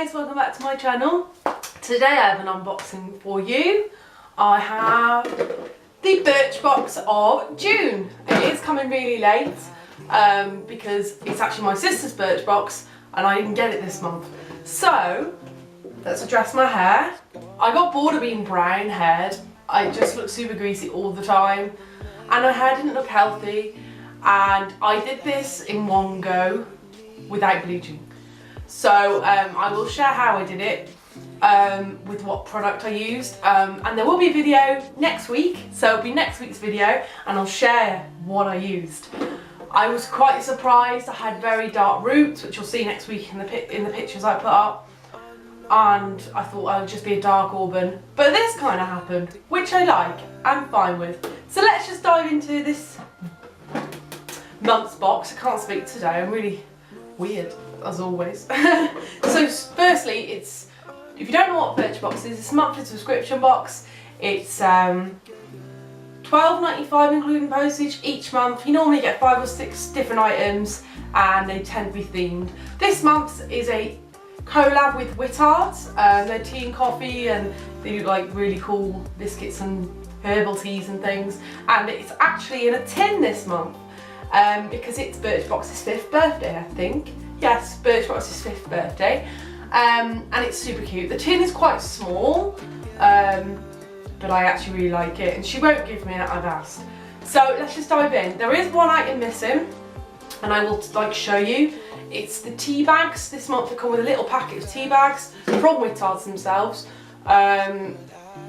guys, welcome back to my channel. Today I have an unboxing for you. I have the Birchbox of June. It is coming really late because it's actually my sister's Birchbox and I didn't get it this month. So let's address my hair. I got bored of being brown haired. I just look super greasy all the time and my hair didn't look healthy, and I did this in one go without bleaching. So I will share how I did it with what product I used, and there will be a video next week, so it'll be next week's video and I'll share what I used. I was quite surprised. I had very dark roots, which you'll see next week in the pictures I put up, and I thought I would just be a dark auburn, but this kind of happened, which I like, I'm fine with. So let's just dive into this month's box. I can't speak today, I'm really weird as always. So firstly, it's, if you don't know what Birchbox is, it's a monthly subscription box. It's $12.95 including postage each month. You normally get 5 or 6 different items and they tend to be themed. This month's is a collab with Whittards. They're tea and coffee and they do like really cool biscuits and herbal teas and things, and it's actually in a tin this month because it's Birchbox's 5th birthday, I think. Yes, Birchbox's 5th birthday, and it's super cute. The tin is quite small, but I actually really like it, and she won't give me it, I've asked. So let's just dive in. There is one item missing, and I will show you. It's the tea bags. This month they come with a little packet of tea bags from Whittards themselves,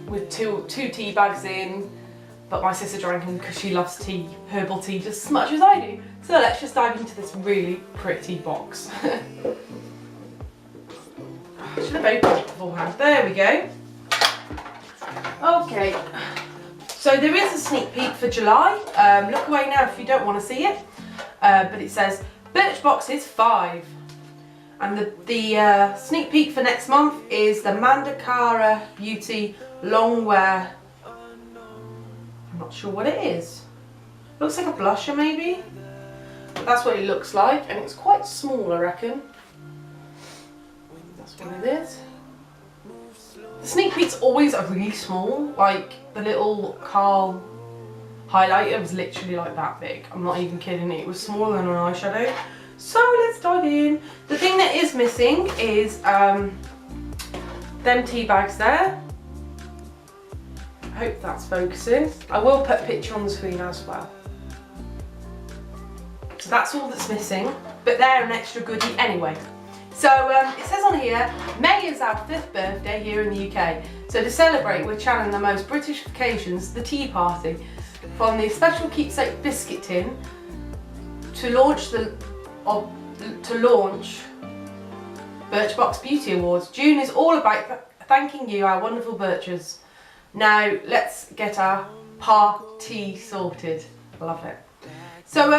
with two tea bags in. But my sister drank them because she loves tea, herbal tea, just as much as I do. So let's just dive into this really pretty box. I should have opened it beforehand. There we go. Okay, so there is a sneak peek for July. Look away now if you don't want to see it. But it says Birchbox is 5. And the sneak peek for next month is the Mandakara Beauty Longwear. I'm not sure what it is. Looks like a blusher maybe. That's what it looks like, and it's quite small, I reckon. That's what it is. The sneak peeks always are really small. Like the little Carl highlighter was literally like that big. I'm not even kidding. It was smaller than an eyeshadow. So let's dive in. The thing that is missing is them tea bags there. I hope that's focusing. I will put a picture on the screen as well. So that's all that's missing, but they're an extra goodie anyway. So it says on here, May is our 5th birthday here in the UK. So to celebrate, we're channeling the most British occasions, the tea party. From the special keepsake biscuit tin to launch Birchbox Beauty Awards. June is all about thanking you, our wonderful Birchers. Now let's get our party sorted. Love it. So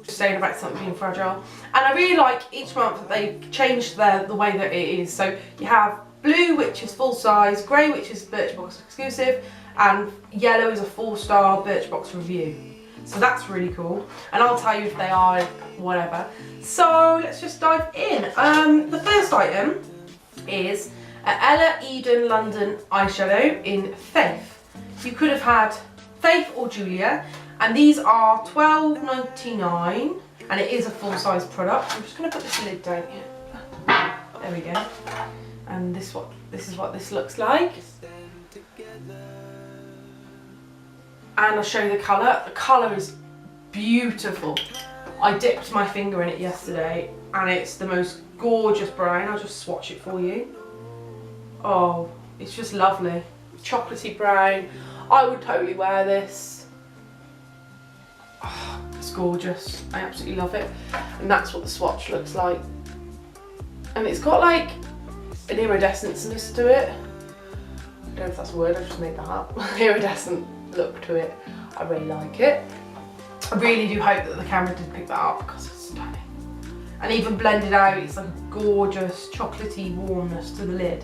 just saying about something being fragile, and I really like each month that they've changed the way that it is. So you have blue, which is full size, grey, which is Birchbox exclusive, and yellow is a 4-star Birchbox review. So that's really cool, and I'll tell you if they are whatever. So let's just dive in. The first item is Ella Eden London eyeshadow in Faith. You could have had Faith or Julia, and these are $12.99, and it is a full-size product. I'm just going to put this lid down here. There we go. And this is what this looks like. And I'll show you the colour. The colour is beautiful. I dipped my finger in it yesterday, and it's the most gorgeous brown. I'll just swatch it for you. Oh, it's just lovely. Chocolatey brown. I would totally wear this. Oh, it's gorgeous. I absolutely love it. And that's what the swatch looks like. And it's got like an iridescence to it. I don't know if that's a word, I just made that up. Iridescent look to it. I really like it. I really do hope that the camera did pick that up because it's stunning. And even blended out, it's like a gorgeous chocolatey warmness to the lid.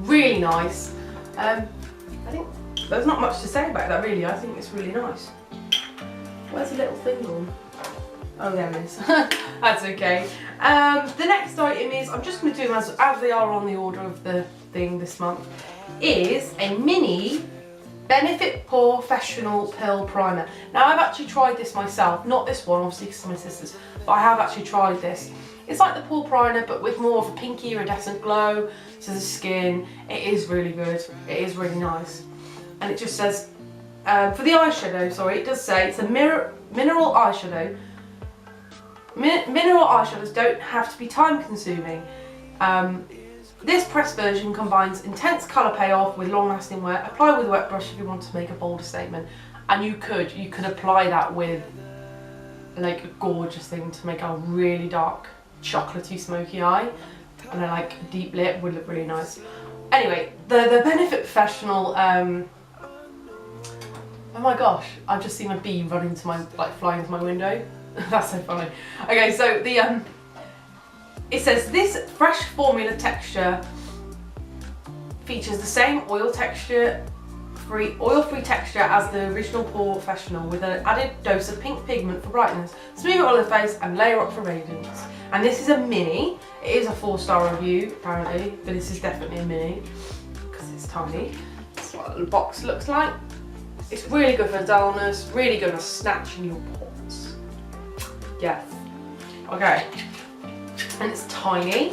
Really nice. I think there's not much to say about that really. I think it's really nice. Where's the little thing gone? Oh, there it is. That's okay. The next item is, I'm just going to do them as they are on the order of the thing this month, is a mini Benefit Professional Pill Primer. Now, I've actually tried this myself. Not this one, obviously, because it's my sister's, but I have actually tried this. It's like the pore primer, but with more of a pinky iridescent glow to the skin. It is really good. It is really nice. And it just says, for the eyeshadow, sorry, it does say it's a mineral eyeshadow. Mineral eyeshadows don't have to be time consuming. This pressed version combines intense colour payoff with long lasting wear. Apply with a wet brush if you want to make a bolder statement. And you could apply that with like a gorgeous thing to make a really dark chocolatey smoky eye, and then like a deep lip would look really nice. Anyway, the Benefit Professional, oh my gosh, I've just seen a bee running to my, like flying to my window. That's so funny. Okay, so the it says this fresh formula texture features the same oil-free texture as the original Pore Professional, with an added dose of pink pigment for brightness, smooth it on the face and layer up for radiance. And this is a mini. It is a 4-star review apparently, but this is definitely a mini because it's tiny. That's what the box looks like. It's really good for dullness, really good for snatching your pores. Yes. Okay. And it's tiny.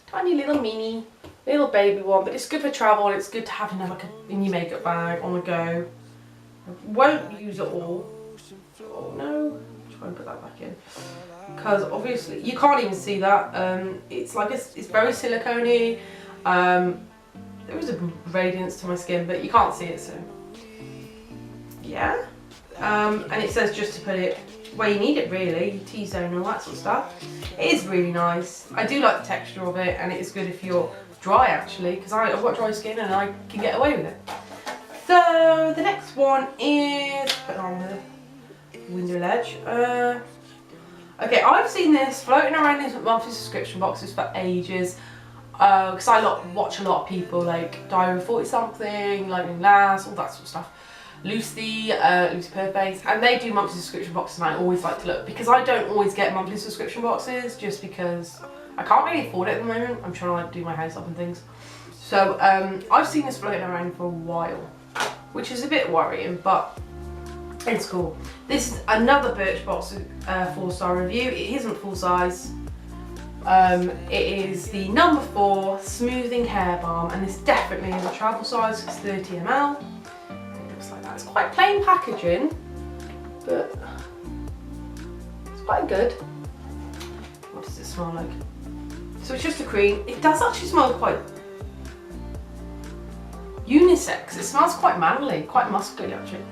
Tiny little mini. Little baby one, but it's good for travel and it's good to have in, like in your makeup bag on the go. I won't use it all. Oh no, try and put that back in. Because obviously, you can't even see that. It's like, it's very silicone-y. There is a radiance to my skin, but you can't see it, so. Yeah. And it says just to put it where you need it really, T-zone and all that sort of stuff. It is really nice. I do like the texture of it, and it is good if you're dry actually, because I've got dry skin and I can get away with it. So the next one is, put it on the window ledge. Okay, I've seen this floating around in monthly subscription boxes for ages, because I watch a lot of people like Diary of 40 something, Lightning Lass, all that sort of stuff. Lucy Perfect, and they do monthly subscription boxes, and I always like to look, because I don't always get monthly subscription boxes just because I can't really afford it at the moment. I'm trying to like do my house up and things. So I've seen this floating around for a while, which is a bit worrying, but it's cool. This is another Birchbox 4-star review. It isn't full size. It is the number 4 smoothing hair balm, and this definitely is a travel size. It's 30 ml. It looks like that. It's quite plain packaging, but it's quite good. What does it smell like? So it's just a cream. It does actually smell quite unisex. It smells quite manly, quite muscular actually.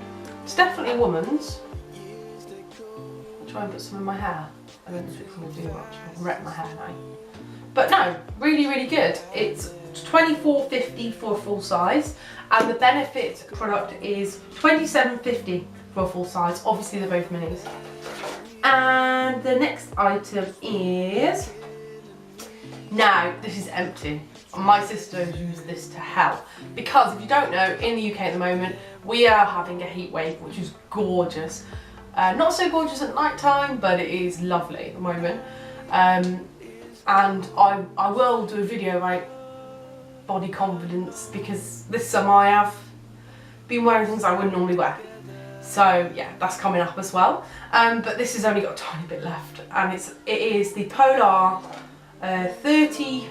It's definitely a woman's. I'll try and put some in my hair. I don't think it's going to do much. I'll wreck my hair now. But no, really, really good. It's $24.50 for a full size, and the Benefit product is $27.50 for a full size. Obviously they're both minis. And the next item is, now this is empty. My sister has used this to hell, because if you don't know, in the UK at the moment we are having a heat wave, which is gorgeous. Not so gorgeous at night time, but it is lovely at the moment. And I will do a video about body confidence, because this summer I have been wearing things I wouldn't normally wear. So yeah, that's coming up as well. But this has only got a tiny bit left, and it is the Polar 30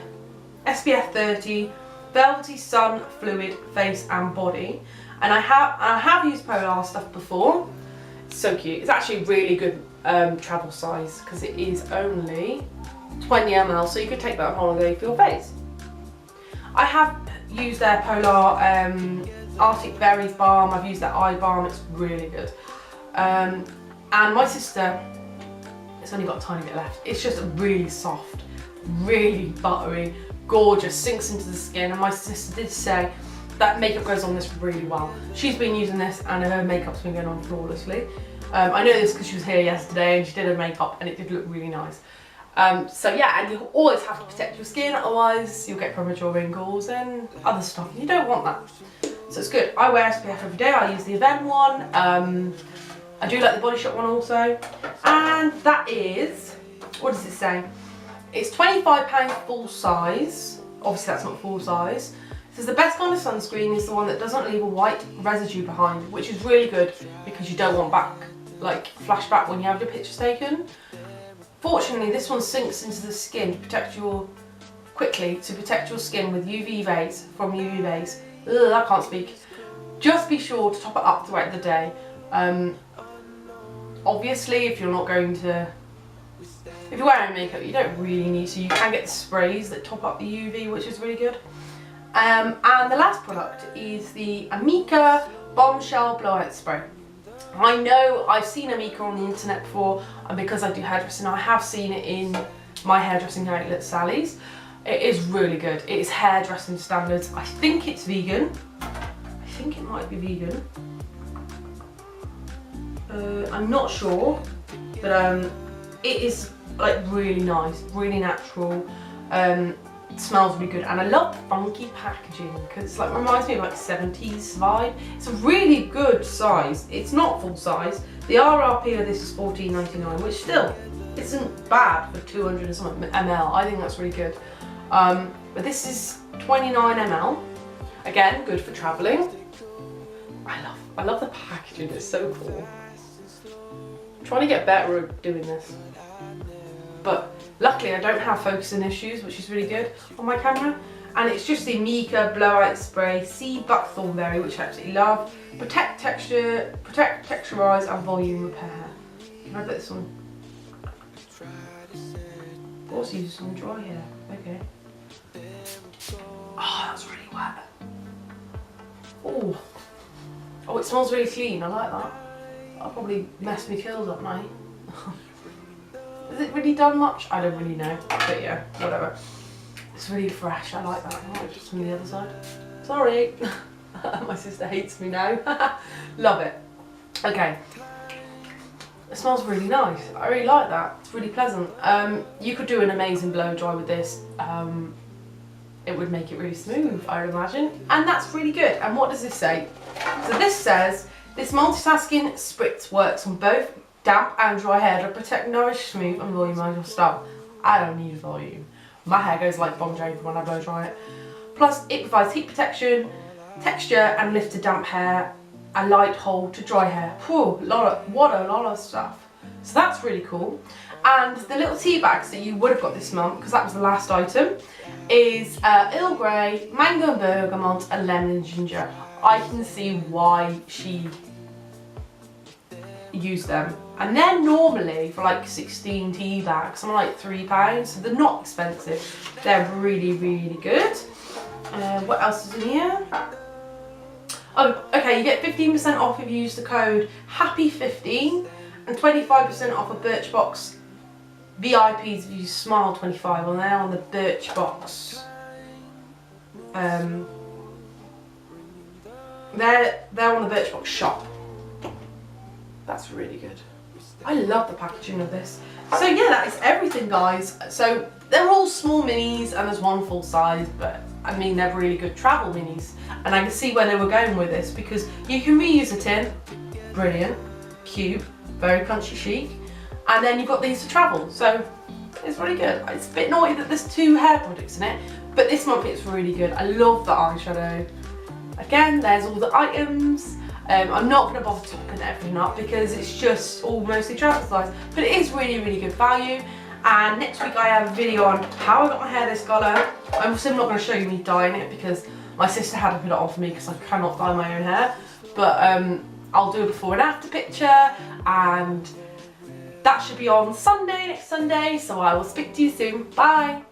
SPF 30 Velvety Sun Fluid Face and Body, and I have used Polar stuff before. It's so cute. It's actually really good travel size, because it is only 20 ml, so you could take that on holiday for your face. I have used their Polar Arctic Berries balm. I've used their eye balm. It's really good. And my sister, it's only got a tiny bit left. It's just really soft, really buttery, gorgeous, sinks into the skin, and my sister did say that makeup goes on this really well. She's been using this and her makeup's been going on flawlessly. I know this because she was here yesterday and she did her makeup and it did look really nice. So yeah, and you always have to protect your skin, otherwise you'll get premature wrinkles and other stuff. You don't want that. So it's good. I wear SPF every day. I use the Aven one. I do like the Body Shop one also. And that is, what does it say? It's £25 full size. Obviously that's not full size. It says the best kind of sunscreen is the one that doesn't leave a white residue behind, which is really good because you don't want flashback when you have your pictures taken. Fortunately, this one sinks into the skin to protect your skin with UV rays from UV rays. Ugh, I can't speak. Just be sure to top it up throughout the day. Obviously, if you're wearing makeup, you don't really need to. You can get the sprays that top up the UV, which is really good. And the last product is the Amika Bombshell Blowout Spray. I know I've seen Amika on the internet before, and because I do hairdressing, I have seen it in my hairdressing outlet, Sally's. It is really good. It is hairdressing standards. I think it's vegan. I think it might be vegan. I'm not sure, but it is like really nice, really natural. It smells really good, and I love the funky packaging because it reminds me of 70s vibe. It's a really good size. It's not full size. The RRP of this is $14.99, which still isn't bad for 200 and something ml. I think that's really good. But this is 29 ml. Again, good for travelling. I love the packaging. It's so cool. I'm trying to get better at doing this, but luckily I don't have focusing issues, which is really good on my camera. And it's just the Amika Blowout Spray Sea Buckthornberry, which I absolutely love. Protect texturize and volume repair. Can I put this on? Also use this on dry hair. Okay. Oh, that's really wet. Oh, it smells really clean. I like that. I'll probably mess my curls up now. Has it really done much? I don't really know, but yeah, whatever. It's really fresh. I like that. I like just from the other side. Sorry, my sister hates me now. Love it. Okay. It smells really nice. I really like that. It's really pleasant. You could do an amazing blow dry with this. It would make it really smooth, I would imagine. And that's really good. And what does this say? So this says, this multitasking spritz works on both damp and dry hair to protect, nourish, smooth and volumise your style. I don't need volume. My hair goes like Bon Jovi when I blow dry it. Plus it provides heat protection, texture and lift to damp hair, a light hold to dry hair. Whew, what a lot of stuff. So that's really cool. And the little tea bags that you would have got this month, because that was the last item, is Earl Grey, Mango and Bergamot and Lemon and Ginger. I can see why she used them. And they're normally for like 16 tea bags, something like £3, so they're not expensive. They're really, really good. What else is in here? Oh, okay, you get 15% off if you use the code HAPPY15 and 25% off a Birchbox VIPs if you use SMILE25 on there on the Birchbox. They're on the Birchbox shop. That's really good. I love the packaging of this. So yeah, that is everything, guys. So they're all small minis and there's one full size, but I mean they're really good travel minis. And I can see where they were going with this because you can reuse a tin. Brilliant, cute, very country chic. And then you've got these to travel, so it's really good. It's a bit naughty that there's 2 hair products in it, but this month it's really good. I love the eyeshadow. Again, there's all the items. I'm not going to bother topping everything up because it's just all mostly travel size, but it is really, really good value. And next week I have a video on how I got my hair this colour. I'm still not going to show you me dyeing it because my sister had to put it on for me because I cannot dye my own hair. But I'll do a before and after picture, and that should be on Sunday, next Sunday. So I will speak to you soon. Bye.